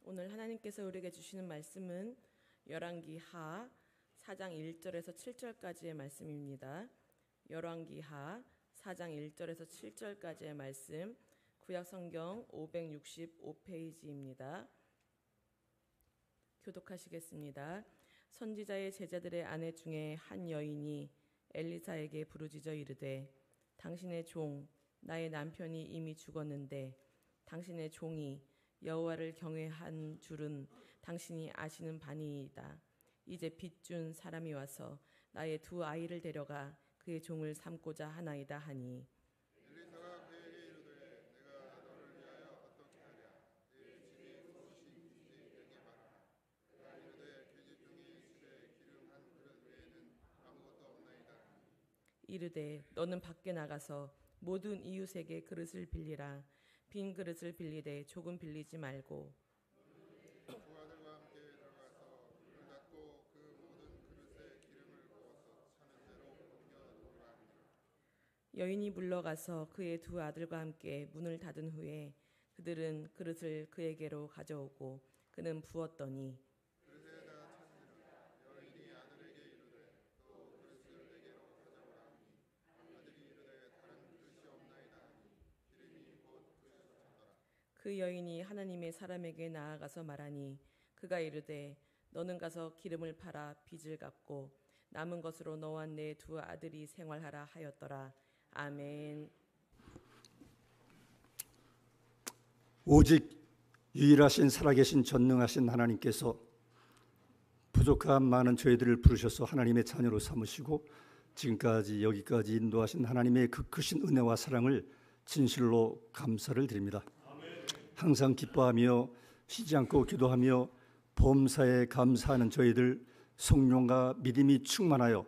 오늘 하나님께서 우리에게 주시는 말씀은 열왕기하 4장 1절에서 7절까지의 말씀입니다. 열왕기하 4장 1절에서 7절까지의 말씀, 구약성경 565페이지입니다. 교독하시겠습니다. 선지자의 제자들의 아내 중에 한 여인이 엘리사에게 부르짖어 이르되, 당신의 종 나의 남편이 이미 죽었는데 당신의 종이 여호와를 경외한 줄은 당신이 아시는 바니이다. 이제 빚준 사람이 와서 나의 두 아이를 데려가 그의 종을 삼고자 하나이다 하니, 엘리사가 그에게 이르되 내가 너를 위하여 어떻게 하랴? 내 집이 무엇이 있는지 내게 말하라. 그가 이르되 계집 중에 집에 기름 한 그릇 외에는 아무것도 없나이다. 이르되 너는 밖에 나가서 모든 이웃에게 그릇을 빌리라. 빈 그릇을 빌리되 조금 빌리지 말고 두 아들과 함께 들어가서 문을 닫고 그 모든 그릇에 기름을 부어서 차는 대로 옮겨 놓으라 하니라. 여인이 물러가서 그의 두 아들과 함께 문을 닫은 후에 그들은 그릇을 그에게로 가져오고 그는 부었더니 그릇에 다 찼느니라. 여인이 아들에게 이르되 또 그릇을 내게로 가져오라 하니 아들이 이르되 다른 그릇이 없나이다 하니 기름이 곧 그릇에 찼더라. 그 여인이 하나님의 사람에게 나아가서 말하니 그가 이르되 너는 가서 기름을 팔아 빚을 갚고 남은 것으로 너와 내 두 아들이 생활하라 하였더라. 아멘. 오직 유일하신 살아계신 전능하신 하나님께서 부족한 많은 저희들을 부르셔서 하나님의 자녀로 삼으시고 지금까지 여기까지 인도하신 하나님의 그 크신 은혜와 사랑을 진실로 감사를 드립니다. 항상 기뻐하며 쉬지 않고 기도하며 범사에 감사하는 저희들 성령과 믿음이 충만하여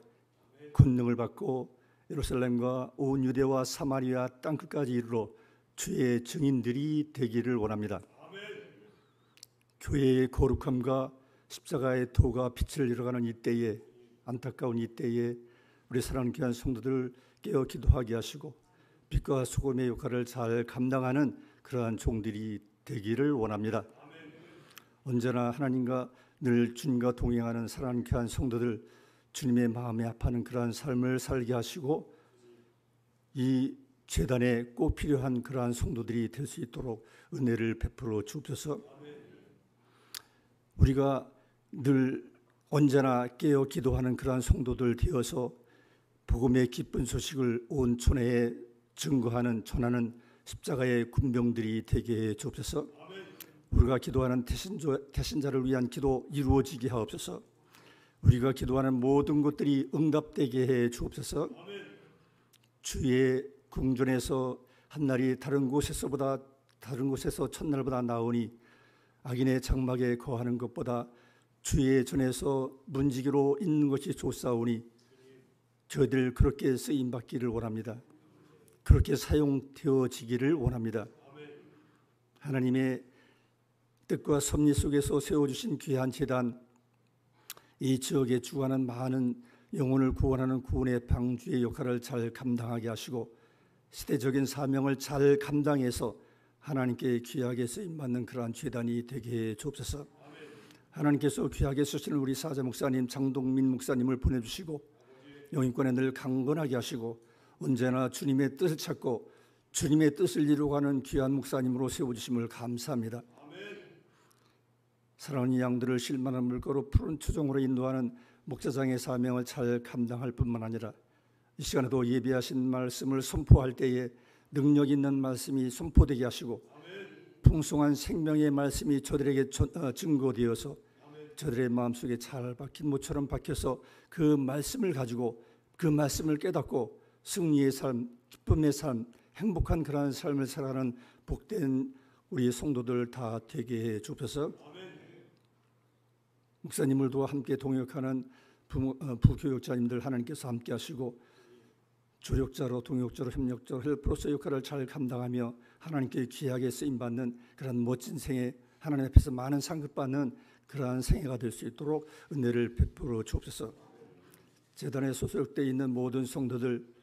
권능을 받고 예루살렘과 온 유대와 사마리아 땅끝까지 이르러 주의 증인들이 되기를 원합니다. 교회의 거룩함과 십자가의 도가 빛을 잃어가는 이때에, 안타까운 이때에 우리 사랑하는 귀한 성도들을 깨어 기도하게 하시고 빛과 소금의 역할을 잘 감당하는 그러한 종들이 되기를 원합니다. 언제나 하나님과 늘 주님과 동행하는 사랑하는 귀한 성도들, 주님의 마음에 합하는 그러한 삶을 살게 하시고 이 제단에 꼭 필요한 그러한 성도들이 될 수 있도록 은혜를 베풀어 주옵소서. 우리가 늘 언제나 깨어 기도하는 그러한 성도들 되어서 복음의 기쁜 소식을 온 촌에 증거하는 전하는 십자가의 군병들이 되게 해 주옵소서. 우리가 기도하는 대신자를 위한 기도 이루어지게 하옵소서. 우리가 기도하는 모든 것들이 응답되게 해 주옵소서. 주의 궁전에서 한날이 다른 곳에서 첫날보다 나으니 악인의 장막에 거하는 것보다 주의 전에서 문지기로 있는 것이 좋사오니 저희들 그렇게 쓰임받기를 원합니다. 그렇게 사용되어지기를 원합니다. 하나님의 뜻과 섭리 속에서 세워주신 귀한 제단, 이 지역에 주관하는 많은 영혼을 구원하는 구원의 방주의 역할을 잘 감당하게 하시고 시대적인 사명을 잘 감당해서 하나님께 귀하게 쓰임받는 그러한 제단이 되게 해 주옵소서. 하나님께서 귀하게 쓰시는 우리 사자 목사님, 장동민 목사님을 보내주시고 영인권에 늘 강건하게 하시고 언제나 주님의 뜻을 찾고 주님의 뜻을 이루어가는 귀한 목사님으로 세워주심을 감사합니다. 사랑하는 양들을 실만한 물가로 푸른 초종으로 인도하는 목자장의 사명을 잘 감당할 뿐만 아니라 이 시간에도 예비하신 말씀을 선포할 때에 능력 있는 말씀이 선포되게 하시고 풍성한 생명의 말씀이 저들에게 증거되어서 저들의 마음속에 잘 박힌 모처럼 박혀서 그 말씀을 가지고 그 말씀을 깨닫고 승리의 삶, 기쁨의 삶, 행복한 그러한 삶을 살아가는 복된 우리 성도들 다 되게 해 주옵소서. 목사님들도 함께 동역하는 부교육자님들 하나님께서 함께 하시고 조력자로, 동역자로, 협력자로, 헬퍼로서 역할을 잘 감당하며 하나님께 귀하게 쓰임받는 그런 멋진 생애, 하나님 앞에서 많은 상급받는 그러한 생애가 될 수 있도록 은혜를 베풀어 주옵소서. 재단에 소속되어 있는 모든 성도들,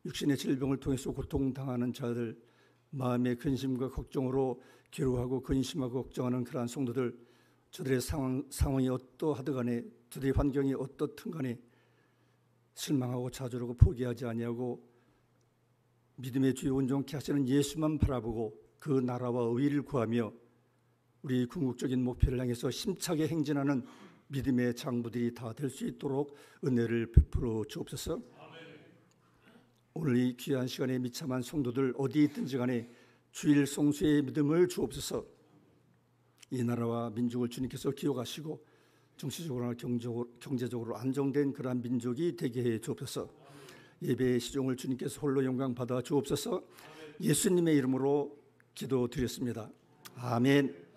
육신의 질병을 통해서 고통당하는 자들, 마음의 근심과 걱정으로 괴로워하고 근심하고 걱정하는 그러한 성도들, 저들의 상황이 어떠하든 간에, 저들의 환경이 어떻든 간에 실망하고 좌절하고 포기하지 아니하고 믿음의 주요 온전케 하시는 예수만 바라보고 그 나라와 의를 구하며 우리 궁극적인 목표를 향해서 힘차게 행진하는 믿음의 장부들이 다 될 수 있도록 은혜를 베풀어 주옵소서. 오늘 이 귀한 시간에 미참한 성도들 어디에 있든지 간에 주일 성수의 믿음을 주옵소서. 이 나라와 민족을 주님께서 기억하시고 정치적으로나 경제적으로 안정된 그러한 민족이 되게 해 주옵소서. 예배의 시종을 주님께서 홀로 영광 받아 주옵소서. 예수님의 이름으로 기도드렸습니다. 아멘.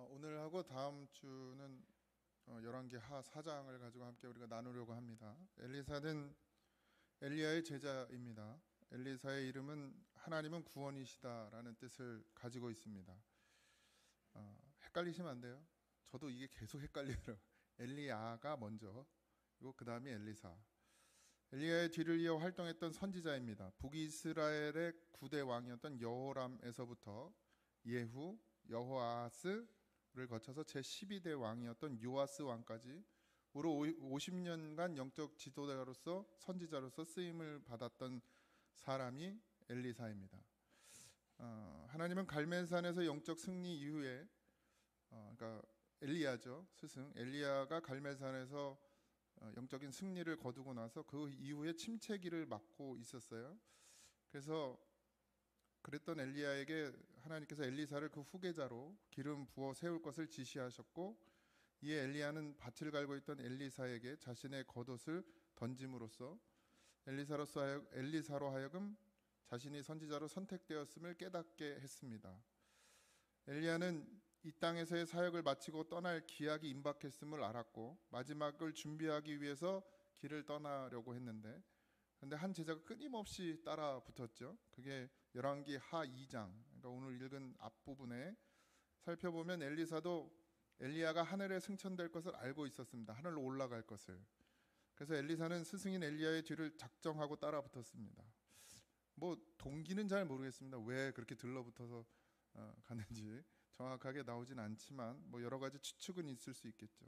오늘하고 다음 주는 열왕기하 4장을 가지고 함께 우리가 나누려고 합니다. 엘리사는 엘리야의 제자입니다. 엘리사의 이름은 하나님은 구원이시다라는 뜻을 가지고 있습니다. 헷갈리시면 안 돼요. 저도 이게 계속 헷갈리더라고요. 엘리야가 먼저, 그리고 그 다음이 엘리사. 엘리야의 뒤를 이어 활동했던 선지자입니다. 북이스라엘의 9대 왕이었던 여호람에서부터 예후, 여호아하스를 거쳐서 제12대 왕이었던 요아스 왕까지 무려 50년간 영적 지도자로서 선지자로서 쓰임을 받았던 사람이 엘리사입니다. 하나님은 갈멜산에서 영적 승리 이후에 그러니까 엘리야죠, 스승 엘리야가 갈멜산에서 영적인 승리를 거두고 나서 그 이후에 침체기를 맞고 있었어요. 그래서 그랬던 엘리야에게 하나님께서 엘리사를 그 후계자로 기름 부어 세울 것을 지시하셨고, 이에 엘리야는 밭을 갈고 있던 엘리사에게 자신의 겉옷을 던짐으로써 엘리사로 하여금 자신이 선지자로 선택되었음을 깨닫게 했습니다. 엘리야는 이 땅에서의 사역을 마치고 떠날 기약이 임박했음을 알았고 마지막을 준비하기 위해서 길을 떠나려고 했는데, 그런데 한 제자가 끊임없이 따라 붙었죠. 그게 열왕기 하 2장, 그러니까 오늘 읽은 앞부분에 살펴보면 엘리사도 엘리야가 하늘에 승천될 것을 알고 있었습니다. 하늘로 올라갈 것을. 그래서 엘리사는 스승인 엘리야의 뒤를 작정하고 따라 붙었습니다. 뭐 동기는 잘 모르겠습니다. 왜 그렇게 들러붙어서 갔는지 정확하게 나오진 않지만 뭐 여러 가지 추측은 있을 수 있겠죠.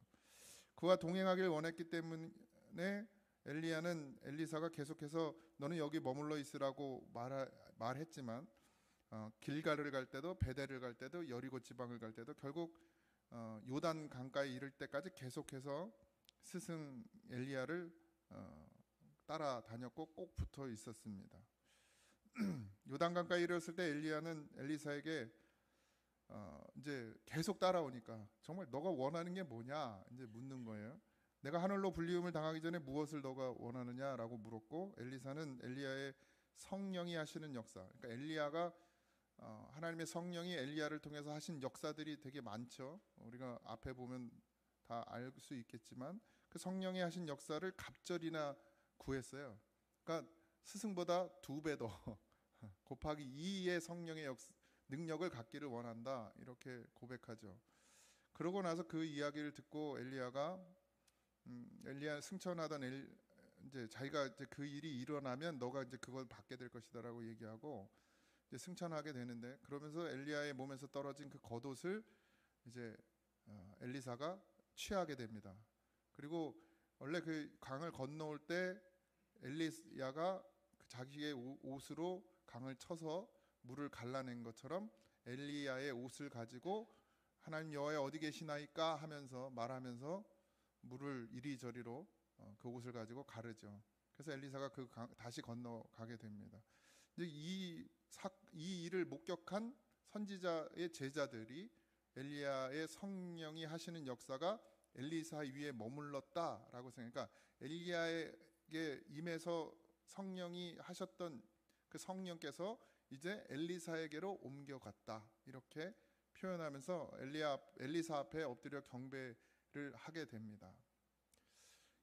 그와 동행하길 원했기 때문에 엘리야는 엘리사가 계속해서 너는 여기 머물러 있으라고 말했지만 길갈을 갈 때도 베델을 갈 때도 여리고 지방을 갈 때도 결국 요단 강가에 이를 때까지 계속해서 스승 엘리야를 따라다녔고 꼭 붙어 있었습니다. 요단 강가에 이르렀을 때 엘리야는 엘리사에게 이제 계속 따라오니까 정말 너가 원하는 게 뭐냐 이제 묻는 거예요. 내가 하늘로 불리움을 당하기 전에 무엇을 너가 원하느냐라고 물었고, 엘리사는 엘리야의 성령이 하시는 역사, 그러니까 엘리야가 하나님의 성령이 엘리야를 통해서 하신 역사들이 되게 많죠. 우리가 앞에 보면 다 알 수 있겠지만 그 성령이 하신 역사를 갑절이나 구했어요. 그러니까 스승보다 2배 더 곱하기 2의 성령의 능력을 갖기를 원한다, 이렇게 고백하죠. 그러고 나서 그 이야기를 듣고 엘리야가 엘리야 승천하던 이제 자기가 이제 그 일이 일어나면 너가 이제 그걸 받게 될 것이다라고 얘기하고 이제 승천하게 되는데, 그러면서 엘리야의 몸에서 떨어진 그 겉옷을 이제 엘리사가 취하게 됩니다. 그리고 원래 그 강을 건너올 때 엘리야가 자기의 옷으로 강을 쳐서 물을 갈라낸 것처럼 엘리야의 옷을 가지고 하나님 여호와여 어디 계시나이까 하면서 말하면서 물을 이리저리로 그 옷을 가지고 가르죠. 그래서 엘리사가 다시 건너가게 됩니다. 이 일을 목격한 선지자의 제자들이 엘리야의 성령이 하시는 역사가 엘리사 위에 머물렀다라고 생각하니까, 엘리야에게 임해서 성령이 하셨던 그 성령께서 이제 엘리사에게로 옮겨갔다, 이렇게 표현하면서 엘리사 앞에 엎드려 경배를 하게 됩니다.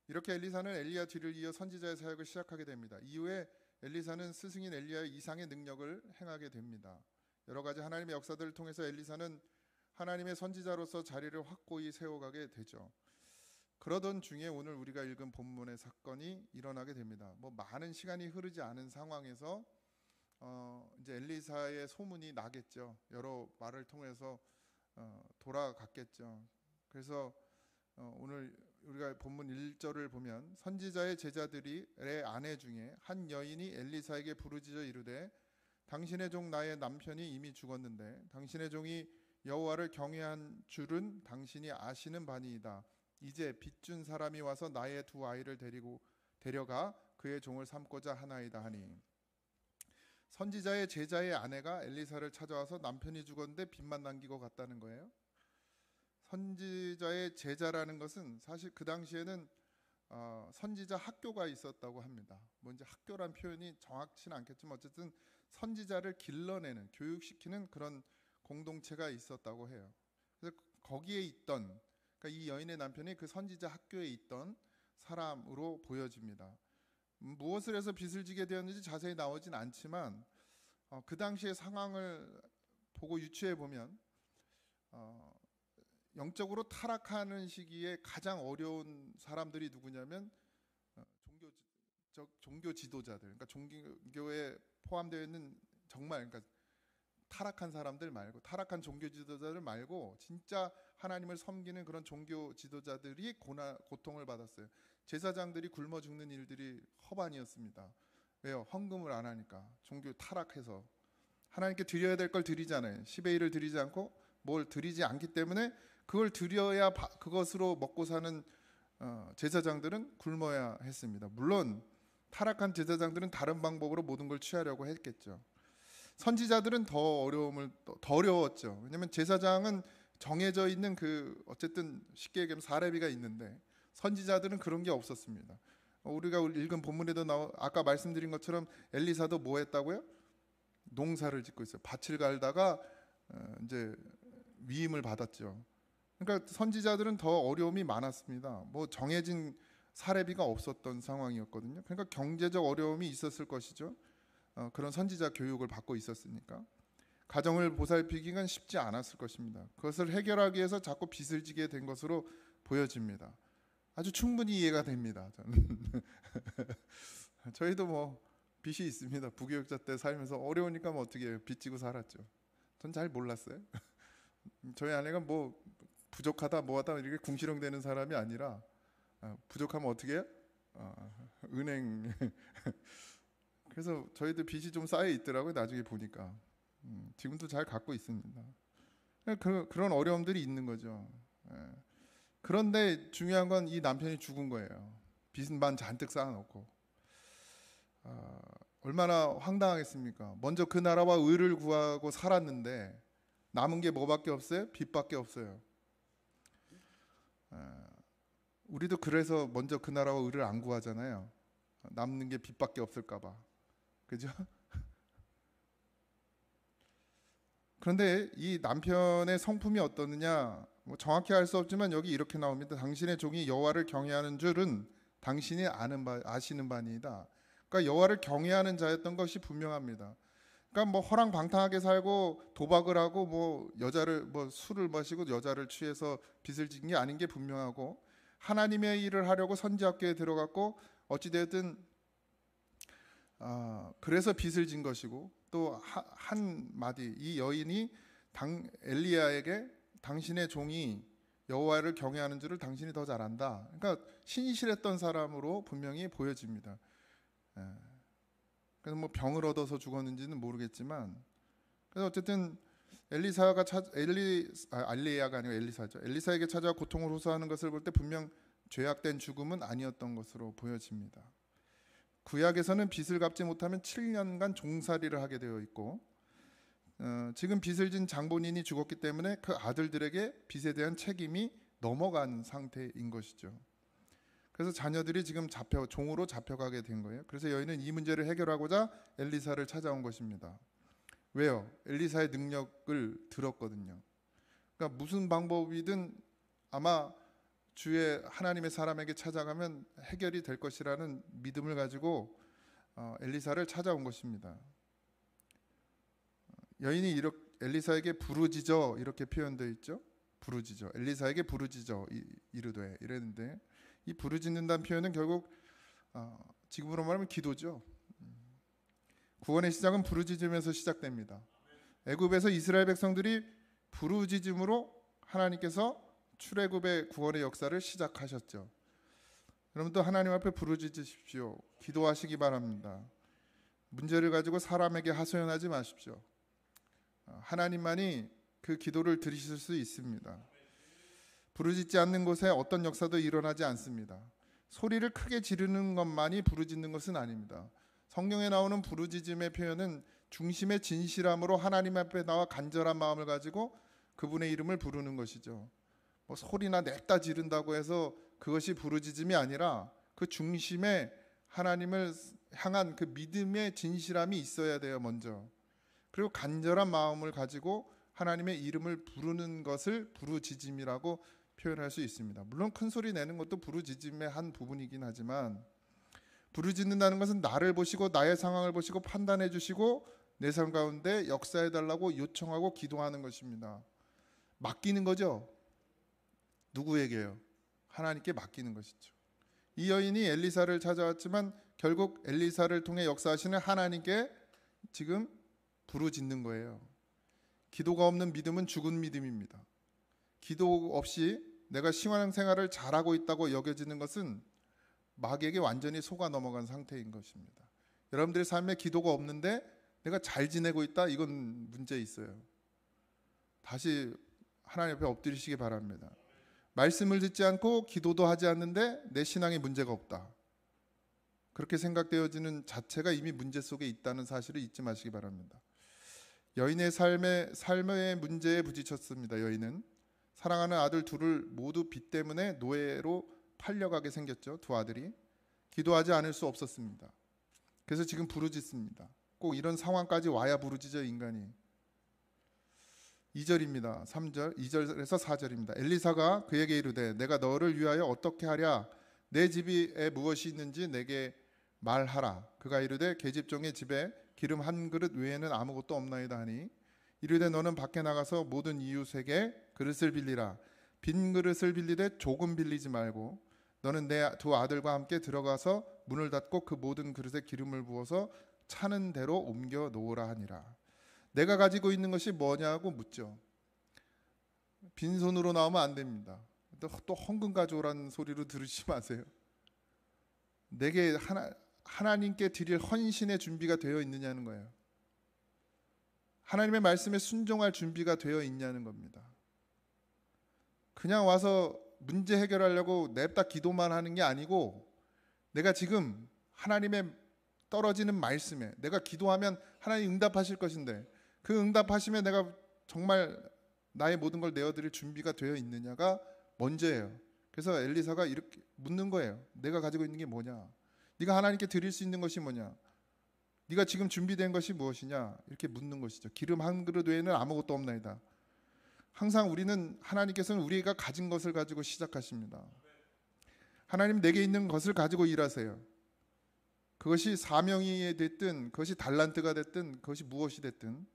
이렇게 엘리사는 엘리야 뒤를 이어 선지자의 사역을 시작하게 됩니다. 이후에 엘리사는 스승인 엘리야의 이상의 능력을 행하게 됩니다. 여러 가지 하나님의 역사들을 통해서 엘리사는 하나님의 선지자로서 자리를 확고히 세워가게 되죠. 그러던 중에 오늘 우리가 읽은 본문의 사건이 일어나게 됩니다. 뭐 많은 시간이 흐르지 않은 상황에서 이제 엘리사의 소문이 나겠죠. 여러 말을 통해서 돌아갔겠죠. 그래서 오늘 우리가 본문 1절을 보면 선지자의 제자들의 아내 중에 한 여인이 엘리사에게 부르짖어 이르되 당신의 종 나의 남편이 이미 죽었는데 당신의 종이 여호와를 경외한 줄은 당신이 아시는 바니이다. 이제 빚준 사람이 와서 나의 2 아이를 데려가 그의 종을 삼고자 하나이다 하니, 선지자의 제자의 아내가 엘리사를 찾아와서 남편이 죽었는데 빚만 남기고 갔다는 거예요. 선지자의 제자라는 것은 사실 그 당시에는 선지자 학교가 있었다고 합니다. 뭐 이제 학교란 표현이 정확치는 않겠지만 어쨌든 선지자를 길러내는, 교육시키는 그런 공동체가 있었다고 해요. 그래서 거기에 있던, 그러니까 이 여인의 남편이 그 선지자 학교에 있던 사람으로 보여집니다. 무엇을 해서 빚을 지게 되었는지 자세히 나오진 않지만 그 당시의 상황을 보고 유추해 보면 영적으로 타락하는 시기에 가장 어려운 사람들이 누구냐면 종교 지도자들, 그러니까 종교에 포함되어 있는 정말 그러니까 타락한 사람들 말고, 타락한 종교 지도자들 말고 진짜 하나님을 섬기는 그런 종교 지도자들이 고통을 받았어요. 제사장들이 굶어 죽는 일들이 허반이었습니다. 왜요? 헌금을 안 하니까. 종교 타락해서 하나님께 드려야 될 걸 드리잖아요. 10의 1을 드리지 않고 뭘 드리지 않기 때문에 그걸 드려야 그것으로 먹고 사는 제사장들은 굶어야 했습니다. 물론 타락한 제사장들은 다른 방법으로 모든 걸 취하려고 했겠죠. 선지자들은 더 어려웠죠. 왜냐하면 제사장은 정해져 있는 어쨌든 쉽게 얘기하면 사례비가 있는데 선지자들은 그런 게 없었습니다. 우리가 읽은 본문에도 아까 말씀드린 것처럼 엘리사도 뭐 했다고요? 농사를 짓고 있어요. 밭을 갈다가 이제 위임을 받았죠. 그러니까 선지자들은 더 어려움이 많았습니다. 뭐 정해진 사례비가 없었던 상황이었거든요. 그러니까 경제적 어려움이 있었을 것이죠. 그런 선지자 교육을 받고 있었으니까 가정을 보살피기가 쉽지 않았을 것입니다. 그것을 해결하기 위해서 자꾸 빚을 지게 된 것으로 보여집니다. 아주 충분히 이해가 됩니다. 저는 저희도 뭐 빚이 있습니다. 부교육자 때 살면서 어려우니까 뭐 어떻게 해요? 빚 지고 살았죠. 전 잘 몰랐어요. 저희 아내가 뭐 부족하다 뭐하다 이렇게 궁시렁대는 사람이 아니라 부족하면 어떻게 해요? 은행 그래서 저희도 빚이 좀 쌓여 있더라고요. 나중에 보니까 지금도 잘 갖고 있습니다. 그런 어려움들이 있는 거죠. 그런데 중요한 건 이 남편이 죽은 거예요. 빚만 잔뜩 쌓아놓고. 얼마나 황당하겠습니까? 먼저 그 나라와 의를 구하고 살았는데 남은 게 뭐밖에 없어요? 빚밖에 없어요. 우리도 그래서 먼저 그 나라와 의를 안 구하잖아요. 남는 게 빚밖에 없을까 봐. 그죠? 그런데 이 남편의 성품이 어떠느냐 뭐 정확히 알 수 없지만 여기 이렇게 나옵니다. 당신의 종이 여호와를 경외하는 줄은 당신이 아시는 바니이다. 그러니까 여호와를 경외하는 자였던 것이 분명합니다. 그러니까 뭐 허랑방탕하게 살고 도박을 하고 뭐 여자를 뭐 술을 마시고 여자를 취해서 빚을 진 게 아닌 게 분명하고 하나님의 일을 하려고 선지학교에 들어갔고 어찌되었든 그래서 빚을 진 것이고 또 한 마디 이 여인이 엘리야에게 당신의 종이 여호와를 경외하는 줄을 당신이 더 잘 안다. 그러니까 신실했던 사람으로 분명히 보여집니다. 그래서 뭐 병을 얻어서 죽었는지는 모르겠지만 그래서 어쨌든 엘리야가 아니고 엘리사죠. 엘리사에게 찾아와 고통을 호소하는 것을 볼 때 분명 죄악된 죽음은 아니었던 것으로 보여집니다. 구약에서는 빚을 갚지 못하면 7년간 종살이를 하게 되어 있고 지금 빚을 진 장본인이 죽었기 때문에 그 아들들에게 빚에 대한 책임이 넘어간 상태인 것이죠. 그래서 자녀들이 지금 종으로 잡혀가게 된 거예요. 그래서 여인은 이 문제를 해결하고자 엘리사를 찾아온 것입니다. 왜요? 엘리사의 능력을 들었거든요. 그러니까 무슨 방법이든 아마 주의 하나님의 사람에게 찾아가면 해결이 될 것이라는 믿음을 가지고 엘리사를 찾아온 것입니다. 여인이 엘리사에게 부르짖어 이렇게 표현되어 있죠. 부르짖어 엘리사에게 부르짖어 이르되 이랬는데 이 부르짖는다는 표현은 결국 지금으로 말하면 기도죠. 구원의 시작은 부르짖으면서 시작됩니다. 애굽에서 이스라엘 백성들이 부르짖음으로 하나님께서 출애굽의 구원의 역사를 시작하셨죠. 여러분도 하나님 앞에 부르짖으십시오. 기도하시기 바랍니다. 문제를 가지고 사람에게 하소연하지 마십시오. 하나님만이 그 기도를 들으실 수 있습니다. 부르짖지 않는 곳에 어떤 역사도 일어나지 않습니다. 소리를 크게 지르는 것만이 부르짖는 것은 아닙니다. 성경에 나오는 부르짖음의 표현은 중심의 진실함으로 하나님 앞에 나와 간절한 마음을 가지고 그분의 이름을 부르는 것이죠. 뭐 소리나 냅다 지른다고 해서 그것이 부르짖음이 아니라 그 중심에 하나님을 향한 그 믿음의 진실함이 있어야 돼요. 먼저. 그리고 간절한 마음을 가지고 하나님의 이름을 부르는 것을 부르짖음이라고 표현할 수 있습니다. 물론 큰 소리 내는 것도 부르짖음의 한 부분이긴 하지만 부르짖는다는 것은 나를 보시고 나의 상황을 보시고 판단해 주시고 내 삶 가운데 역사해 달라고 요청하고 기도하는 것입니다. 맡기는 거죠. 누구에게요? 하나님께 맡기는 것이죠. 이 여인이 엘리사를 찾아왔지만 결국 엘리사를 통해 역사하시는 하나님께 지금 부르짖는 거예요. 기도가 없는 믿음은 죽은 믿음입니다. 기도 없이 내가 신앙생활을 잘하고 있다고 여겨지는 것은 마귀에게 완전히 속아 넘어간 상태인 것입니다. 여러분들의 삶에 기도가 없는데 내가 잘 지내고 있다? 이건 문제 있어요. 다시 하나님 앞에 엎드리시기 바랍니다. 말씀을 듣지 않고 기도도 하지 않는데 내 신앙에 문제가 없다. 그렇게 생각되어지는 자체가 이미 문제 속에 있다는 사실을 잊지 마시기 바랍니다. 여인의 삶의 문제에 부딪혔습니다. 여인은 사랑하는 아들 둘을 모두 빚 때문에 노예로 팔려가게 생겼죠. 두 아들이. 기도하지 않을 수 없었습니다. 그래서 지금 부르짖습니다. 꼭 이런 상황까지 와야 부르짖어 인간이. 2절입니다. 3절, 2절에서 4절입니다. 엘리사가 그에게 이르되 내가 너를 위하여 어떻게 하랴? 내 집에 무엇이 있는지 내게 말하라. 그가 이르되 계집종의 집에 기름 한 그릇 외에는 아무것도 없나이다 하니 이르되 너는 밖에 나가서 모든 이웃에게 그릇을 빌리라. 빈 그릇을 빌리되 조금 빌리지 말고 너는 내 두 아들과 함께 들어가서 문을 닫고 그 모든 그릇에 기름을 부어서 차는 대로 옮겨 놓으라 하니라. 내가 가지고 있는 것이 뭐냐고 묻죠. 빈손으로 나오면 안 됩니다. 또 헌금 가져오라는 소리로 들으시지 마세요. 내게 하나님께 드릴 헌신의 준비가 되어 있느냐는 거예요. 하나님의 말씀에 순종할 준비가 되어 있냐는 겁니다. 그냥 와서 문제 해결하려고 냅다 기도만 하는 게 아니고 내가 지금 하나님의 떨어지는 말씀에 내가 기도하면 하나님 응답하실 것인데 그 응답하시면 내가 정말 나의 모든 걸 내어드릴 준비가 되어 있느냐가 먼저예요. 그래서 엘리사가 이렇게 묻는 거예요. 내가 가지고 있는 게 뭐냐? 네가 하나님께 드릴 수 있는 것이 뭐냐? 네가 지금 준비된 것이 무엇이냐? 이렇게 묻는 것이죠. 기름 한 그릇 외에는 아무것도 없나이다. 항상 우리는 하나님께서는 우리가 가진 것을 가지고 시작하십니다. 하나님 내게 있는 것을 가지고 일하세요. 그것이 사명이 됐든 그것이 달란트가 됐든 그것이 무엇이 됐든.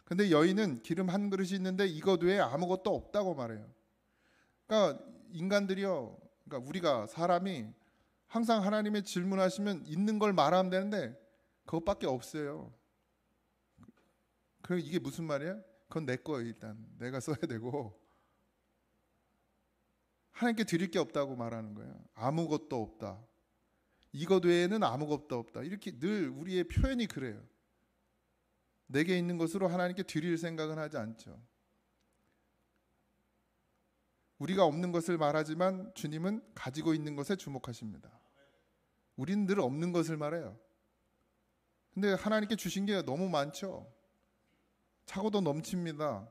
근데 여인은 기름 한 그릇이 있는데 이것 외에 아무것도 없다고 말해요. 그러니까 인간들이요, 그러니까 우리가 사람이 항상 하나님의 질문하시면 있는 걸 말하면 되는데 그것밖에 없어요. 그럼 이게 무슨 말이야? 그건 내 거예요. 일단 내가 써야 되고 하나님께 드릴 게 없다고 말하는 거예요. 아무것도 없다. 이것 외에는 아무것도 없다. 이렇게 늘 우리의 표현이 그래요. 내게 있는 것으로 하나님께 드릴 생각은 하지 않죠. 우리가 없는 것을 말하지만 주님은 가지고 있는 것에 주목하십니다. 우리는 늘 없는 것을 말해요. 근데 하나님께 주신 게 너무 많죠. 차고도 넘칩니다.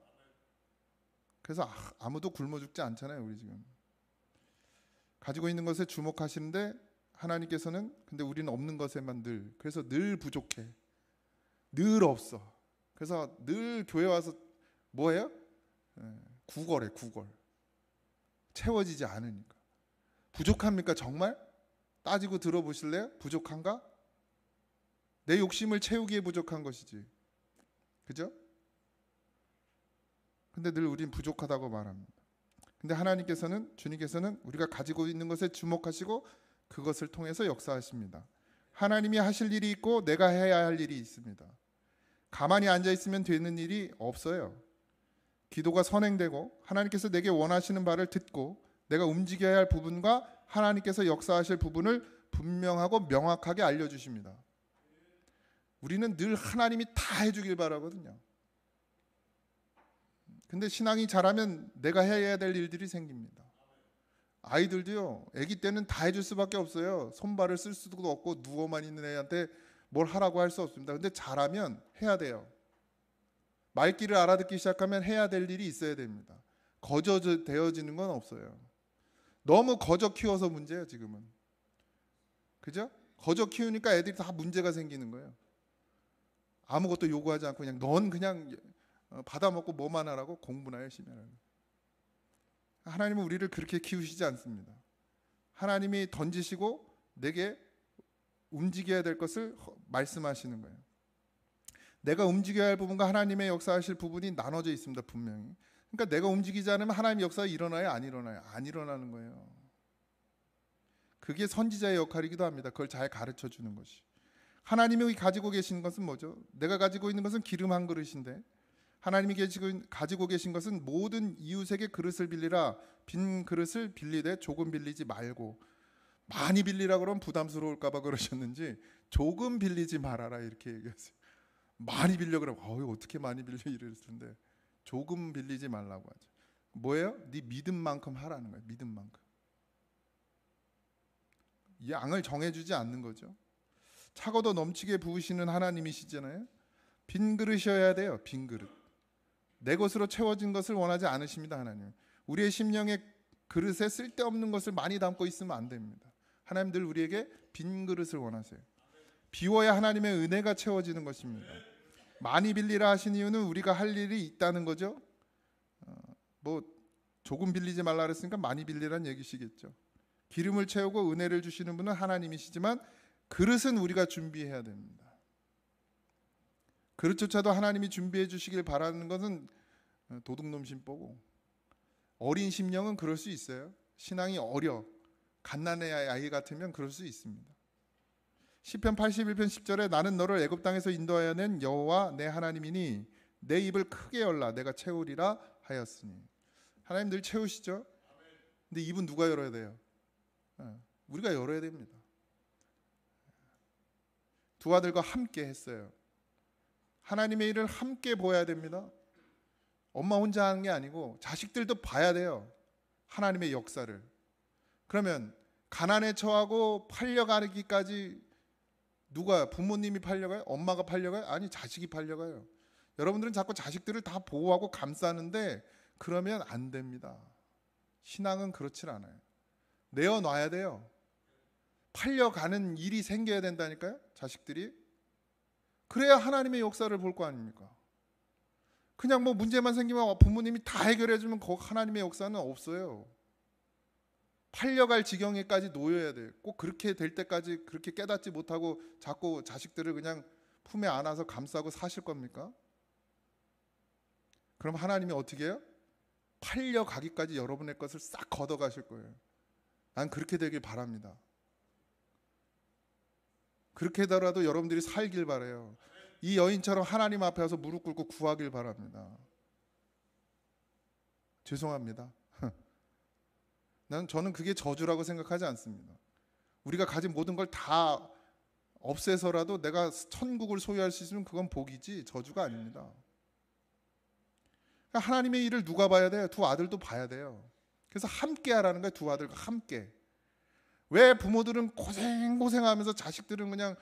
그래서 아무도 굶어 죽지 않잖아요. 우리 지금 가지고 있는 것에 주목하시는데 하나님께서는 근데 우리는 없는 것에만 늘, 그래서 늘 부족해, 늘 없어. 그래서 늘 교회 와서 뭐해요? 구걸해. 구걸. 채워지지 않으니까. 부족합니까? 정말? 따지고 들어보실래요? 부족한가? 내 욕심을 채우기에 부족한 것이지. 그죠? 근데 늘 우린 부족하다고 말합니다. 근데 하나님께서는, 주님께서는 우리가 가지고 있는 것에 주목하시고 그것을 통해서 역사하십니다. 하나님이 하실 일이 있고 내가 해야 할 일이 있습니다. 가만히 앉아 있으면 되는 일이 없어요. 기도가 선행되고 하나님께서 내게 원하시는 바를 듣고 내가 움직여야 할 부분과 하나님께서 역사하실 부분을 분명하고 명확하게 알려주십니다. 우리는 늘 하나님이 다 해주길 바라거든요. 근데 신앙이 자라면 내가 해야 될 일들이 생깁니다. 아이들도요, 아기 때는 다 해줄 수밖에 없어요. 손발을 쓸 수도 없고 누워만 있는 애한테 뭘 하라고 할 수 없습니다. 근데 자라면 해야 돼요. 말귀를 알아듣기 시작하면 해야 될 일이 있어야 됩니다. 거저 되어지는 건 없어요. 너무 거저 키워서 문제예요 지금은. 그죠? 거저 키우니까 애들이 다 문제가 생기는 거예요. 아무것도 요구하지 않고 그냥 넌 그냥 받아먹고 뭐만 하라고, 공부나 열심히 하라고. 하나님은 우리를 그렇게 키우시지 않습니다. 하나님이 던지시고 내게 움직여야 될 것을 말씀하시는 거예요. 내가 움직여야 할 부분과 하나님의 역사하실 부분이 나눠져 있습니다. 분명히. 그러니까 내가 움직이지 않으면 하나님의 역사가 일어나요? 안 일어나요? 안 일어나는 거예요. 그게 선지자의 역할이기도 합니다. 그걸 잘 가르쳐 주는 것이. 하나님이 가지고 계신 것은 뭐죠? 내가 가지고 있는 것은 기름 한 그릇인데 하나님이 가지고 계신 것은 모든 이웃에게 그릇을 빌리라. 빈 그릇을 빌리되 조금 빌리지 말고. 많이 빌리라 그러면 부담스러울까 봐 그러셨는지 조금 빌리지 말아라 이렇게 얘기했어요. 많이 빌려 그러면 어떻게 많이 빌려 이랬을 텐데 조금 빌리지 말라고 하죠. 뭐예요? 네 믿음만큼 하라는 거예요. 믿음만큼. 양을 정해주지 않는 거죠. 차고도 넘치게 부으시는 하나님이시잖아요. 빈 그릇이어야 돼요. 빈 그릇. 내 것으로 채워진 것을 원하지 않으십니다. 하나님. 우리의 심령의 그릇에 쓸데없는 것을 많이 담고 있으면 안 됩니다. 하나님 늘 우리에게 빈 그릇을 원하세요. 비워야 하나님의 은혜가 채워지는 것입니다. 많이 빌리라 하신 이유는 우리가 할 일이 있다는 거죠. 뭐 조금 빌리지 말라 그랬으니까 많이 빌리라는 얘기시겠죠. 기름을 채우고 은혜를 주시는 분은 하나님이시지만 그릇은 우리가 준비해야 됩니다. 그릇조차도 하나님이 준비해 주시길 바라는 것은 도둑놈 심보고, 어린 심령은 그럴 수 있어요. 신앙이 어려 갓난의 아이 같으면 그럴 수 있습니다. 시편 81편 10절에 나는 너를 애굽 땅에서 인도하여 낸 여호와 내 하나님이니 내 입을 크게 열라 내가 채우리라 하였으니. 하나님 늘 채우시죠. 근데 입은 누가 열어야 돼요? 우리가 열어야 됩니다. 두 아들과 함께 했어요. 하나님의 일을 함께 보아야 됩니다. 엄마 혼자 하는 게 아니고 자식들도 봐야 돼요. 하나님의 역사를. 그러면 가난에 처하고 팔려가기까지 누가, 부모님이 팔려가요? 엄마가 팔려가요? 아니, 자식이 팔려가요. 여러분들은 자꾸 자식들을 다 보호하고 감싸는데 그러면 안 됩니다. 신앙은 그렇지 않아요. 내어놔야 돼요. 팔려가는 일이 생겨야 된다니까요. 자식들이. 그래야 하나님의 역사를 볼 거 아닙니까? 그냥 뭐 문제만 생기면 부모님이 다 해결해 주면 그 하나님의 역사는 없어요. 팔려갈 지경에까지 놓여야 돼요. 꼭 그렇게 될 때까지 그렇게 깨닫지 못하고 자꾸 자식들을 그냥 품에 안아서 감싸고 사실 겁니까? 그럼 하나님이 어떻게 해요? 팔려가기까지 여러분의 것을 싹 걷어가실 거예요. 난 그렇게 되길 바랍니다. 그렇게 하더라도 여러분들이 살길 바라요. 이 여인처럼 하나님 앞에 와서 무릎 꿇고 구하길 바랍니다. 죄송합니다. 저는 그게 저주라고 생각하지 않습니다. 우리가 가진 모든 걸 다 없애서라도 내가 천국을 소유할 수 있으면 그건 복이지 저주가 아닙니다. 하나님의 일을 누가 봐야 돼요? 두 아들도 봐야 돼요. 그래서 함께 하라는 거예요. 두 아들과 함께. 왜 부모들은 고생하면서 자식들은 그냥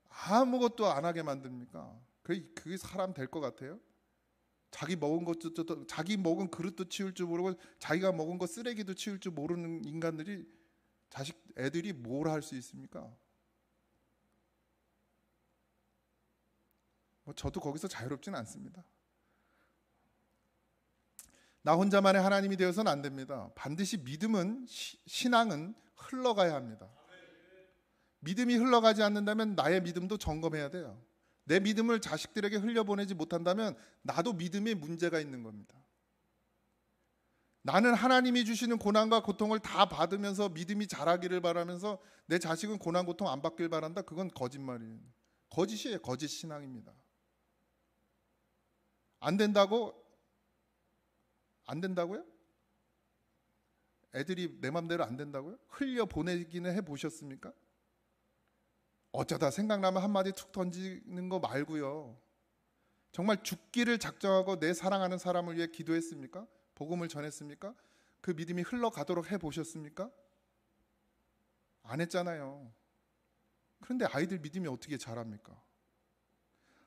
아무것도 안 하게 만듭니까? 그게 사람 될 것 같아요? 자기 먹은 것도, 자기 먹은 그릇도 치울 줄 모르고 자기가 먹은 거 쓰레기도 치울 줄 모르는 인간들이, 애들이 뭘 할 수 있습니까? 저도 거기서 자유롭진 않습니다. 나 혼자만의 하나님이 되어서는 안 됩니다. 반드시 믿음은, 신앙은 흘러가야 합니다. 믿음이 흘러가지 않는다면 나의 믿음도 점검해야 돼요. 내 믿음을 자식들에게 흘려보내지 못한다면 나도 믿음에 문제가 있는 겁니다. 나는 하나님이 주시는 고난과 고통을 다 받으면서 믿음이 자라기를 바라면서 내 자식은 고난 고통 안 받길 바란다? 그건 거짓말이에요. 거짓이에요. 거짓 신앙입니다. 안 된다고? 안 된다고요? 애들이 내 맘대로 안 된다고요? 흘려보내기는 해보셨습니까? 어쩌다 생각나면 한마디 툭 던지는 거 말고요. 정말 죽기를 작정하고 내 사랑하는 사람을 위해 기도했습니까? 복음을 전했습니까? 그 믿음이 흘러가도록 해보셨습니까? 안 했잖아요. 그런데 아이들 믿음이 어떻게 자랍니까?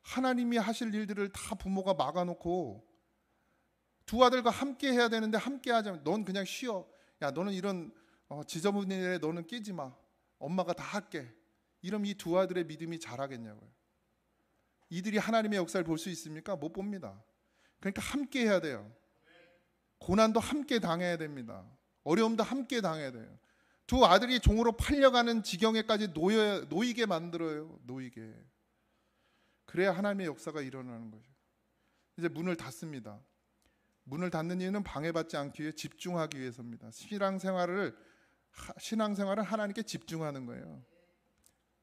하나님이 하실 일들을 다 부모가 막아놓고 두 아들과 함께 해야 되는데 함께 하자면 넌 그냥 쉬어. 야, 너는 이런 지저분한 일에 너는 끼지 마. 엄마가 다 할게. 이러면 이 두 아들의 믿음이 자라겠냐고요. 이들이 하나님의 역사를 볼 수 있습니까? 못 봅니다. 그러니까 함께 해야 돼요. 고난도 함께 당해야 됩니다. 어려움도 함께 당해야 돼요. 두 아들이 종으로 팔려가는 지경에까지 놓이게 만들어요. 놓이게. 그래야 하나님의 역사가 일어나는 거죠. 이제 문을 닫습니다. 문을 닫는 이유는 방해받지 않기 위해 집중하기 위해서입니다. 신앙생활을 신앙생활은 하나님께 집중하는 거예요.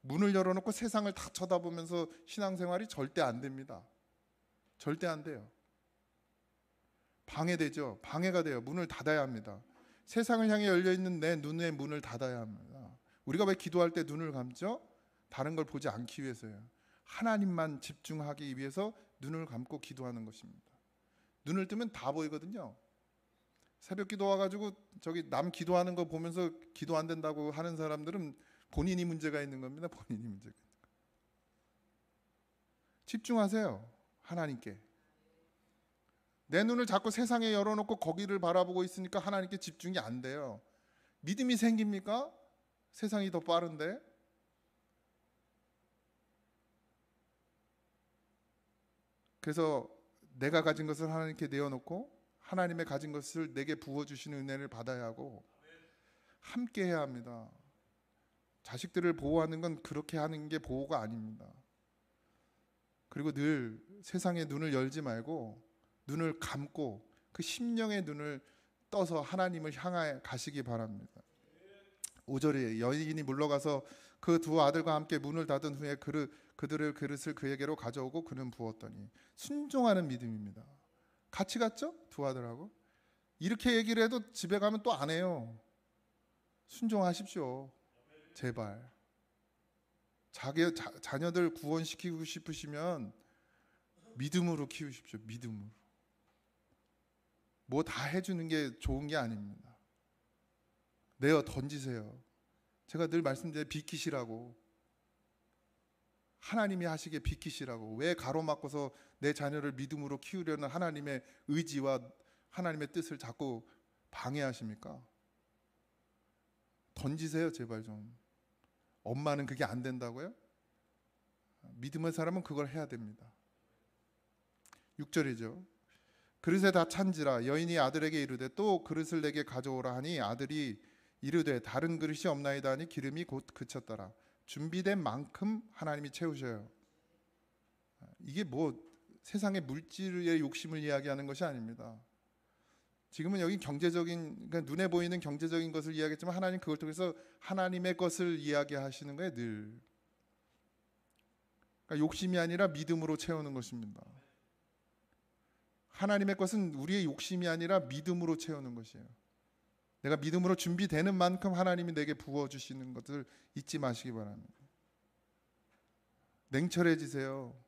문을 열어놓고 세상을 다 쳐다보면서 신앙생활이 절대 안 됩니다. 절대 안 돼요. 방해되죠. 방해가 돼요. 문을 닫아야 합니다. 세상을 향해 열려있는 내 눈의 문을 닫아야 합니다. 우리가 왜 기도할 때 눈을 감죠? 다른 걸 보지 않기 위해서요. 하나님만 집중하기 위해서 눈을 감고 기도하는 것입니다. 눈을 뜨면 다 보이거든요. 새벽 기도 와가지고 저기 남 기도하는 거 보면서 기도 안 된다고 하는 사람들은 본인이 문제가 있는 겁니다. 본인이 문제가 있는 거예요. 집중하세요. 하나님께. 내 눈을 자꾸 세상에 열어놓고 거기를 바라보고 있으니까 하나님께 집중이 안 돼요. 믿음이 생깁니까? 세상이 더 빠른데. 그래서 내가 가진 것을 하나님께 내어놓고 하나님의 가진 것을 내게 부어주시는 은혜를 받아야 하고 함께 해야 합니다. 자식들을 보호하는 건 그렇게 하는 게 보호가 아닙니다. 그리고 늘 세상에 눈을 열지 말고 눈을 감고 그 심령의 눈을 떠서 하나님을 향해 가시기 바랍니다. 5절에 여인이 물러가서 그 두 아들과 함께 문을 닫은 후에 그들의 그릇을 그에게로 가져오고 그는 부었더니 순종하는 믿음입니다. 같이 갔죠? 두 아들하고. 이렇게 얘기를 해도 집에 가면 또 안 해요. 순종하십시오. 제발. 자녀들 구원시키고 싶으시면 믿음으로 키우십시오. 믿음으로. 뭐 다 해주는 게 좋은 게 아닙니다. 내어 던지세요. 제가 늘 말씀드려요. 비키시라고. 하나님이 하시게 비키시라고. 왜 가로막고서 내 자녀를 믿음으로 키우려는 하나님의 의지와 하나님의 뜻을 자꾸 방해하십니까? 던지세요. 제발 좀. 엄마는 그게 안 된다고요? 믿음의 사람은 그걸 해야 됩니다. 6절이죠. 그릇에 다 찬지라 여인이 아들에게 이르되 또 그릇을 내게 가져오라 하니 아들이 이르되 다른 그릇이 없나이다 하니 기름이 곧 그쳤더라. 준비된 만큼 하나님이 채우셔요. 이게 뭐 세상의 물질의 욕심을 이야기하는 것이 아닙니다. 지금은 여기 경제적인, 그러니까 눈에 보이는 경제적인 것을 이야기했지만 하나님 그걸 통해서 하나님의 것을 이야기하시는 거예요. 늘. 그러니까 욕심이 아니라 믿음으로 채우는 것입니다. 하나님의 것은 우리의 욕심이 아니라 믿음으로 채우는 것이에요. 내가 믿음으로 준비되는 만큼 하나님이 내게 부어주시는 것을 잊지 마시기 바랍니다. 냉철해지세요.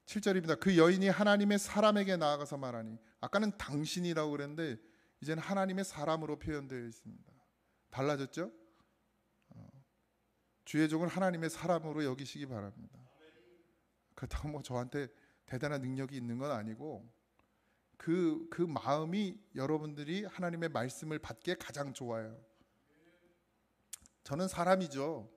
7절입니다. 그 여인이 하나님의 사람에게 나아가서 말하니, 아까는 당신이라고 그랬는데 이제는 하나님의 사람으로 표현되어 있습니다. 달라졌죠? 주의 종을 하나님의 사람으로 여기시기 바랍니다. 그렇다고 뭐 저한테 대단한 능력이 있는 건 아니고 그 마음이 여러분들이 하나님의 말씀을 받기에 가장 좋아요. 저는 사람이죠.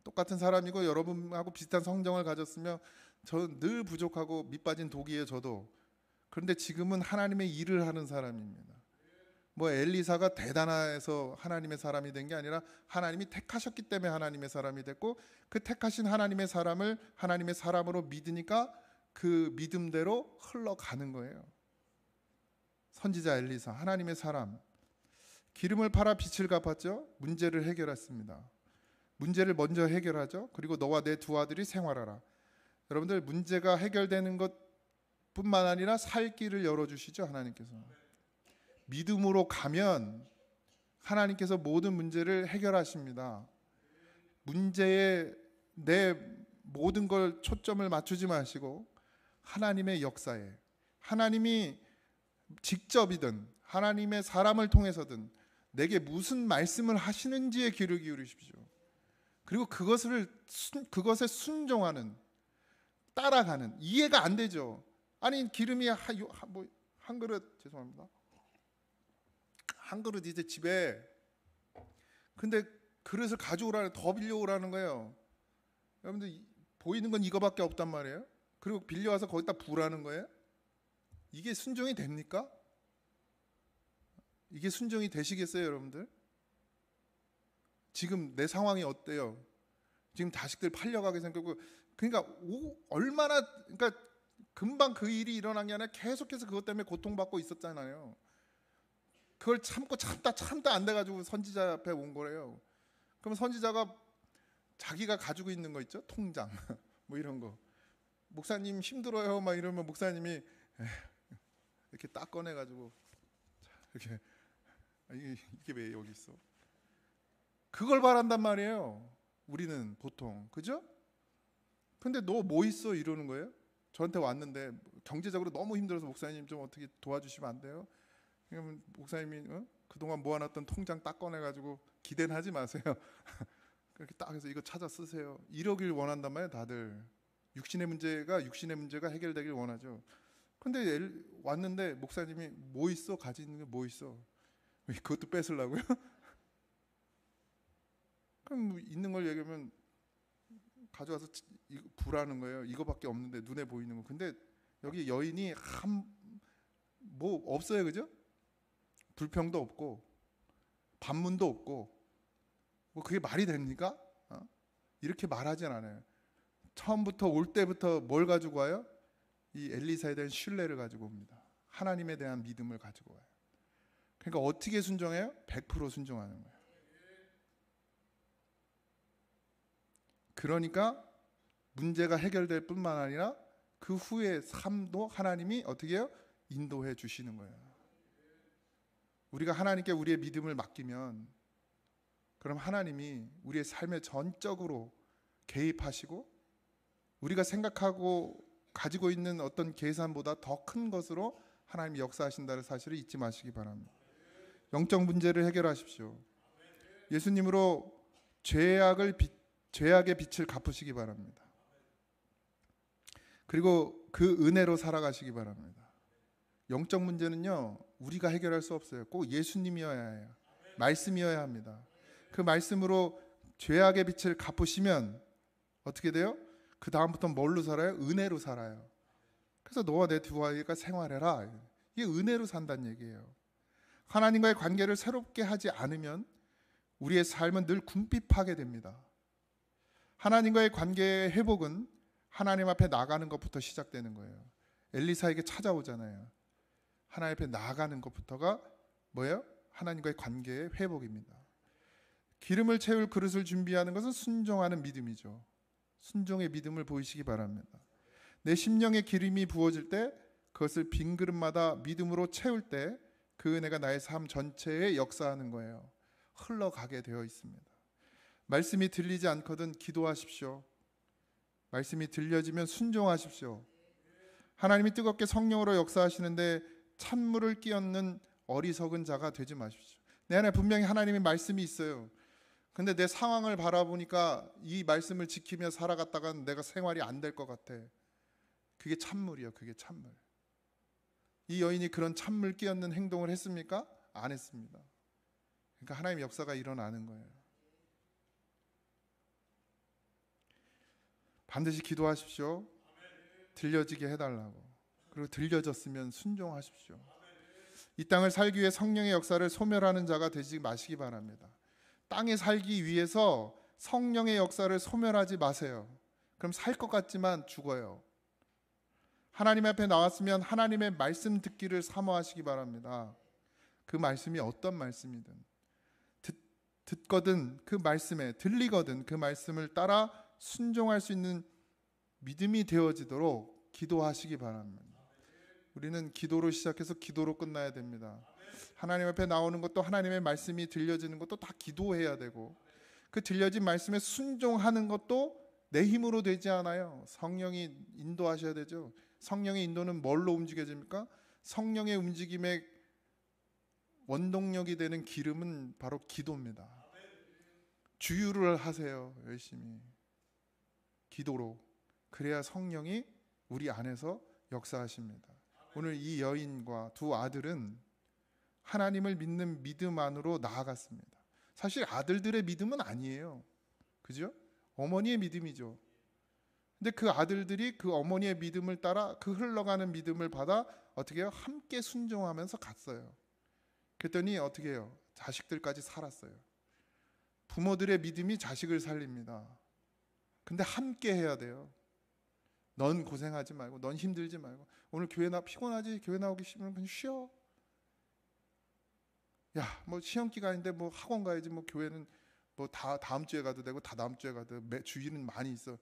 똑같은 사람이고 여러분하고 비슷한 성정을 가졌으며 저는 늘 부족하고 밑빠진 독이에요. 저도. 그런데 지금은 하나님의 일을 하는 사람입니다. 뭐 엘리사가 대단해서 하나님의 사람이 된 게 아니라 하나님이 택하셨기 때문에 하나님의 사람이 됐고, 그 택하신 하나님의 사람을 하나님의 사람으로 믿으니까 그 믿음대로 흘러가는 거예요. 선지자 엘리사, 하나님의 사람. 기름을 팔아 빛을 갚았죠. 문제를 해결했습니다. 문제를 먼저 해결하죠. 그리고 너와 내 두 아들이 생활하라. 여러분들, 문제가 해결되는 것뿐만 아니라 살 길을 열어주시죠. 하나님께서. 믿음으로 가면 하나님께서 모든 문제를 해결하십니다. 문제에 내 모든 걸 초점을 맞추지 마시고 하나님의 역사에, 하나님이 직접이든 하나님의 사람을 통해서든 내게 무슨 말씀을 하시는지에 귀를 기울이십시오. 그리고 그것에 순종하는, 따라가는. 이해가 안 되죠. 아니 기름이 한 그릇, 죄송합니다, 한 그릇 이제 집에, 근데 그릇을 가져오라는, 더 빌려오라는 거예요. 여러분들 보이는 건 이거밖에 없단 말이에요. 그리고 빌려와서 거기다 부으라는 거예요. 이게 순종이 됩니까? 이게 순종이 되시겠어요, 여러분들? 지금 내 상황이 어때요? 지금 자식들 팔려가게 생겼고, 그러니까 얼마나, 그러니까 금방 그 일이 일어난 게 아니라 계속해서 그것 때문에 고통받고 있었잖아요. 그걸 참고 참다 안 돼가지고 선지자 앞에 온 거래요. 그럼 선지자가 자기가 가지고 있는 거 있죠? 통장 뭐 이런 거. 목사님 힘들어요 막 이러면 목사님이 이렇게 딱 꺼내가지고 이렇게 이게 왜 여기 있어? 그걸 바란단 말이에요. 우리는 보통, 그죠? 근데 너 뭐 있어? 이러는 거예요. 저한테 왔는데 경제적으로 너무 힘들어서 목사님 좀 어떻게 도와주시면 안 돼요? 그러면 목사님이 그동안 모아놨던 통장 딱 꺼내가지고 기대는 하지 마세요. 그렇게 딱 해서 이거 찾아 쓰세요. 이러길 원한단 말이에요. 다들 육신의 문제가 해결되길 원하죠. 근데 왔는데 목사님이 뭐 있어? 가지고 있는 게 뭐 있어? 그것도 뺏으려고요? 그럼 있는 걸 얘기하면 가져와서 부라는 거예요. 이거밖에 없는데 눈에 보이는 거. 근데 여기 여인이 뭐 없어요, 그죠? 불평도 없고 반문도 없고 뭐 그게 말이 됩니까? 이렇게 말하진 않아요. 처음부터 올 때부터 뭘 가지고 와요? 이 엘리사에 대한 신뢰를 가지고 옵니다. 하나님에 대한 믿음을 가지고 와요. 그러니까 어떻게 순종해요? 100% 순종하는 거예요. 그러니까 문제가 해결될 뿐만 아니라 그 후의 삶도 하나님이 어떻게 해요? 인도해 주시는 거예요. 우리가 하나님께 우리의 믿음을 맡기면 그럼 하나님이 우리의 삶에 전적으로 개입하시고 우리가 생각하고 가지고 있는 어떤 계산보다 더 큰 것으로 하나님이 역사하신다는 사실을 잊지 마시기 바랍니다. 영적 문제를 해결하십시오. 예수님으로 죄악의 빛을 갚으시기 바랍니다. 그리고 그 은혜로 살아가시기 바랍니다. 영적 문제는요, 우리가 해결할 수 없어요. 꼭 예수님이어야 해요. 말씀이어야 합니다. 그 말씀으로 죄악의 빛을 갚으시면 어떻게 돼요? 그 다음부터 뭘로 살아요? 은혜로 살아요. 그래서 너와 내 두 아이가 생활해라. 이게 은혜로 산다는 얘기예요. 하나님과의 관계를 새롭게 하지 않으면 우리의 삶은 늘 궁핍하게 됩니다. 하나님과의 관계의 회복은 하나님 앞에 나가는 것부터 시작되는 거예요. 엘리사에게 찾아오잖아요. 하나님 앞에 나아가는 것부터가 뭐예요? 하나님과의 관계의 회복입니다. 기름을 채울 그릇을 준비하는 것은 순종하는 믿음이죠. 순종의 믿음을 보이시기 바랍니다. 내 심령에 기름이 부어질 때 그것을 빈 그릇마다 믿음으로 채울 때 그 은혜가 나의 삶 전체에 역사하는 거예요. 흘러가게 되어 있습니다. 말씀이 들리지 않거든 기도하십시오. 말씀이 들려지면 순종하십시오. 하나님이 뜨겁게 성령으로 역사하시는데 찬물을 끼얹는 어리석은 자가 되지 마십시오. 내 안에 분명히 하나님의 말씀이 있어요. 근데 내 상황을 바라보니까 이 말씀을 지키며 살아갔다간 내가 생활이 안 될 것 같아. 그게 찬물이에요. 그게 찬물. 이 여인이 그런 찬물 끼얹는 행동을 했습니까? 안 했습니다. 그러니까 하나님의 역사가 일어나는 거예요. 반드시 기도하십시오. 들려지게 해달라고. 그리고 들려졌으면 순종하십시오. 이 땅을 살기 위해 성령의 역사를 소멸하는 자가 되지 마시기 바랍니다. 땅에 살기 위해서 성령의 역사를 소멸하지 마세요. 그럼 살 것 같지만 죽어요. 하나님 앞에 나왔으면 하나님의 말씀 듣기를 사모하시기 바랍니다. 그 말씀이 어떤 말씀이든 듣거든 그 말씀에 들리거든 그 말씀을 따라 순종할 수 있는 믿음이 되어지도록 기도하시기 바랍니다. 우리는 기도로 시작해서 기도로 끝나야 됩니다. 하나님 앞에 나오는 것도 하나님의 말씀이 들려지는 것도 다 기도해야 되고 그 들려진 말씀에 순종하는 것도 내 힘으로 되지 않아요. 성령이 인도하셔야 되죠. 성령의 인도는 뭘로 움직여집니까? 성령의 움직임의 원동력이 되는 기름은 바로 기도입니다. 주유를 하세요. 열심히 기도로. 그래야 성령이 우리 안에서 역사하십니다. 오늘 이 여인과 두 아들은 하나님을 믿는 믿음 안으로 나아갔습니다. 사실 아들들의 믿음은 아니에요. 그죠? 어머니의 믿음이죠. 근데 그 아들들이 그 어머니의 믿음을 따라 그 흘러가는 믿음을 받아 어떻게 해요? 함께 순종하면서 갔어요. 그랬더니 어떻게 해요? 자식들까지 살았어요. 부모들의 믿음이 자식을 살립니다. 근데 함께 해야 돼요. 넌 고생하지 말고, 넌 힘들지 말고, 오늘 교회 피곤하지? 교회 나오기 싫으면 그냥 쉬어. 야, 뭐 시험 기간인데 뭐 학원 가야지, 뭐 교회는 뭐 다음 주에 가도 되고 다다음 주에 가도 매 주일은 많이 있어.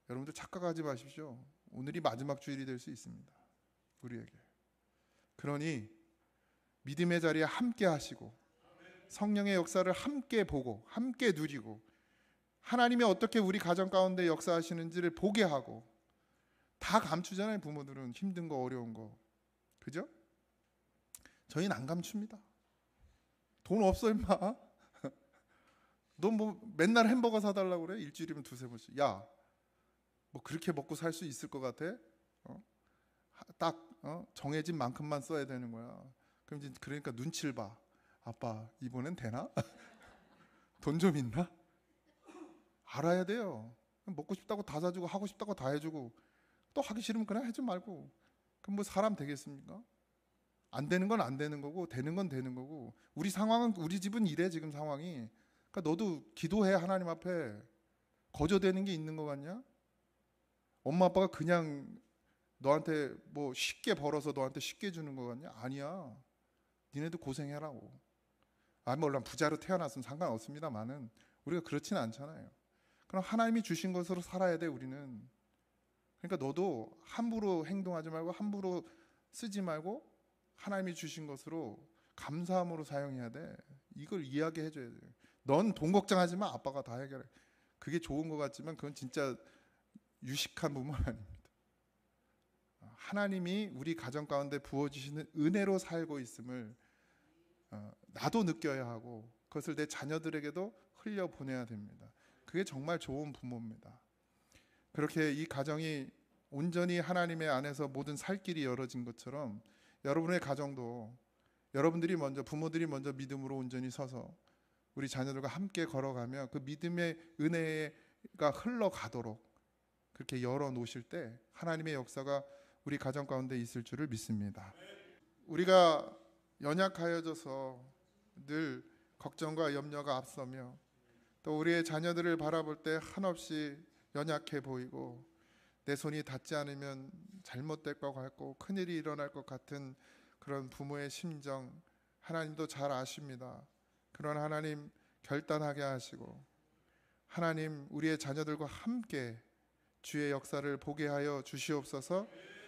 여러분들 착각하지 마십시오. 오늘이 마지막 주일이 될 수 있습니다. 우리에게. 그러니 믿음의 자리에 함께 하시고 성령의 역사를 함께 보고 함께 누리고 하나님이 어떻게 우리 가정 가운데 역사하시는지를 보게 하고, 다 감추잖아요. 부모들은 힘든 거 어려운 거, 그죠? 저희는 안 감춥니다. 돈 없어 임마. 너 뭐 맨날 햄버거 사달라고 그래? 일주일이면 두세 번씩. 야, 뭐 그렇게 먹고 살 수 있을 것 같아? 딱 정해진 만큼만 써야 되는 거야. 그럼 이제 그러니까 눈치를 봐. 아빠 이번엔 되나? 돈 좀 있나? 알아야 돼요. 먹고 싶다고 다 사주고 하고 싶다고 다 해주고 또 하기 싫으면 그냥 하지 말고. 그럼 뭐 사람 되겠습니까? 안 되는 건 안 되는 거고 되는 건 되는 거고. 우리 상황은, 우리 집은 이래 지금 상황이. 그러니까 너도 기도해. 하나님 앞에. 거저되는 게 있는 거 같냐? 엄마 아빠가 그냥 너한테 뭐 쉽게 벌어서 너한테 쉽게 주는 거 같냐? 아니야. 니네도 고생해라고. 물론 부자로 태어났으면 상관없습니다만은 우리가 그렇지는 않잖아요. 그럼 하나님이 주신 것으로 살아야 돼 우리는. 그러니까 너도 함부로 행동하지 말고 함부로 쓰지 말고 하나님이 주신 것으로 감사함으로 사용해야 돼. 이걸 이야기해 줘야 돼. 넌 돈 걱정하지 마. 아빠가 다 해결해. 그게 좋은 것 같지만 그건 진짜 유식한 부분 아닙니다. 하나님이 우리 가정 가운데 부어주시는 은혜로 살고 있음을 나도 느껴야 하고 그것을 내 자녀들에게도 흘려보내야 됩니다. 그게 정말 좋은 부모입니다. 그렇게 이 가정이 온전히 하나님의 안에서 모든 살 길이 열어진 것처럼 여러분의 가정도 여러분들이 먼저, 부모들이 먼저 믿음으로 온전히 서서 우리 자녀들과 함께 걸어가며 그 믿음의 은혜가 흘러가도록 그렇게 열어놓으실 때 하나님의 역사가 우리 가정 가운데 있을 줄을 믿습니다. 우리가 연약하여져서 늘 걱정과 염려가 앞서며 또 우리의 자녀들을 바라볼 때 한없이 연약해 보이고 내 손이 닿지 않으면 잘못될 것 같고 큰일이 일어날 것 같은 그런 부모의 심정 하나님도 잘 아십니다. 그런 하나님 결단하게 하시고 하나님 우리의 자녀들과 함께 주의 역사를 보게 하여 주시옵소서.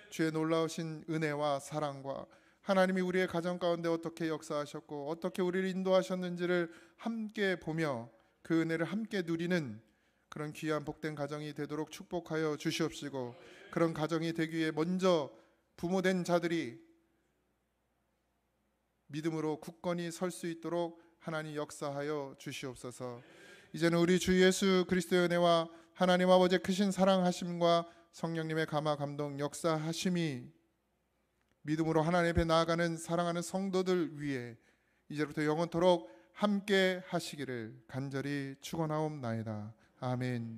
주의 놀라우신 은혜와 사랑과 하나님이 우리의 가정 가운데 어떻게 역사하셨고 어떻게 우리를 인도하셨는지를 함께 보며 그 은혜를 함께 누리는 그런 귀한 복된 가정이 되도록 축복하여 주시옵시고 그런 가정이 되기 위해 먼저 부모된 자들이 믿음으로 굳건히 설 수 있도록 하나님 역사하여 주시옵소서. 이제는 우리 주 예수 그리스도의 은혜와 하나님 아버지의 크신 사랑하심과 성령님의 감화 감동 역사하심이 믿음으로 하나님 앞에 나아가는 사랑하는 성도들 위해 이제부터 영원토록 함께 하시기를 간절히 축원하옵나이다. 아멘.